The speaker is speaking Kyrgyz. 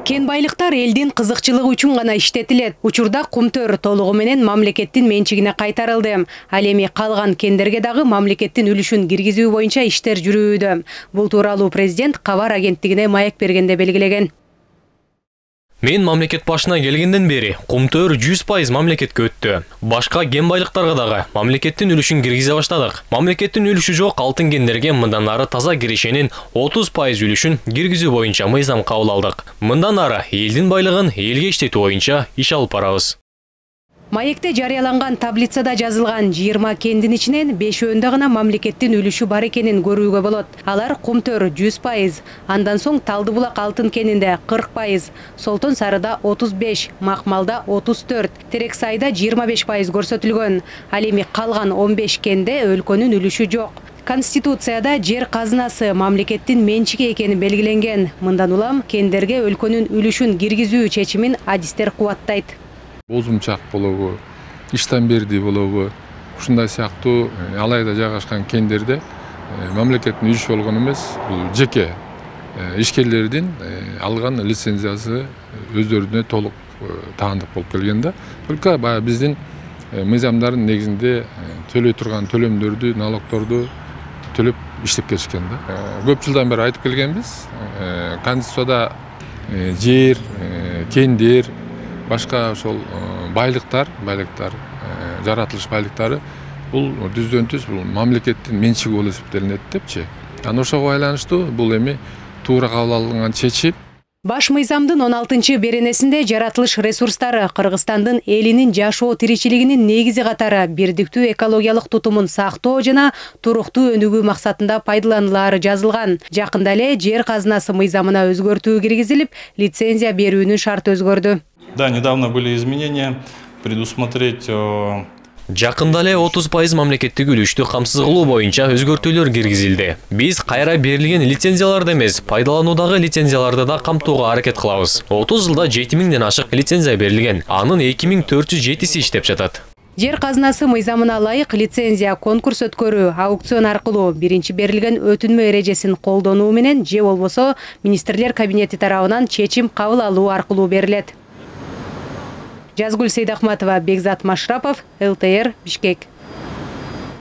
Кен байлыктар элдин кызыкчылыгы үчүн гана иштетилет. Учурда кумтөр толугу менен мамлекеттин менчигине кайтарылды. Ал эми калган кендерге дагы мамлекеттин үлүшүн киргизүү боюнча иштер жүрүүдө. Бул тууралуу президент Кабар агенттигине маек бергенде белгилеген. Мен мамлекет башына келгенден бери кумтөр 100% мамлекетке өттү. Башка кен байлыктарга дагы мамлекеттин үлүшүн киргизе баштадык. Мамлекеттин үлүшү жок алтын кендерге мындан ары таза киришенин 30% үлүшүн киргизүү боюнча мыйзам кабыл алдык. Мындан ары элдин байлыгын элге иштетүү боюнча иш алып барабыз. Маекте жарыяланган таблицада жазылган 20 кендин ичинен 5-өндө гана мамлекеттин үлүшү бар экенин көрүүгө болот. Алар Кумтөр 100%, андан соң Талдыбулак алтын кенинде 40%, Солтон Сарыда 35%, Макмалда 34%, Терексайда 25% көрсөтүлгөн. Ал эми калган 15 кенде өлкөнүн үлүшү жок. Конституцияда жер казынасы мамлекеттин менчиги экени белгиленген. Мындан улам кендерге өлкөнүн үлүшүн киргизүү чечимин адистер кубаттайт. Бозумчак болобу, иштен берди болобу, ушундай сыяктуу алайда жайгашкан кендерде мамлекеттин үлүшү болгон эмес, бул жеке ишкерлердин алган лицензиясы өздөрүнө толук таандык болуп келген да. Только баягы биздин мыйзамдардын негизинде төлөй турган төлөмдөрдү, налогторду төлөп иштеп келишкен да. Көп жылдан бери айтып келгенбиз, Конституцияда жер, кендер, башка ошол байлыктар, жаратылыш байлыктары бул түздөн түз бул мамлекеттин менчиги болуп эсептелинет депчи. Аны ошого байланыштуу бул эми туура кабыл алынган чечим. Баш мыйзамдын 16-чы беренесинде жаратылыш ресурстары Кыргызстандын элинин жашоо тиричилигинин негизи катары бирдиктүү экологиялык тутумун сактоо жана туруктуу өнүгүү максатында пайдаланылаары жазылган. Жакында эле жер казынасы мыйзамына өзгөртүү киргизилип, лицензия берүүнүн шарты өзгөрдү. Да, недавно были изменения, предусмотреть... Жакында эле 30% мамлекеттик үлүштү камсыз кылуу боюнча өзгөртүүлөр киргизилди. Биз кайра берилген лицензияларды эмес, пайдалануудагы лицензияларды да камтууга аракет кылабыз. 30 жылда 7000ден ашык лицензия берилген. Анын 2407си иштеп жатат. Жер казынасы мыйзамына ылайык лицензия конкурс өткөрүү, аукцион аркылуу биринчи берилген өтүнмө эрежесин колдонуу менен же болбосо министрлер кабинети тарабынан чечим кабыл алуу аркылуу берилет. Жазгүл Сейдахматова, Бекзат Машрапов, ЛТР, Бишкек.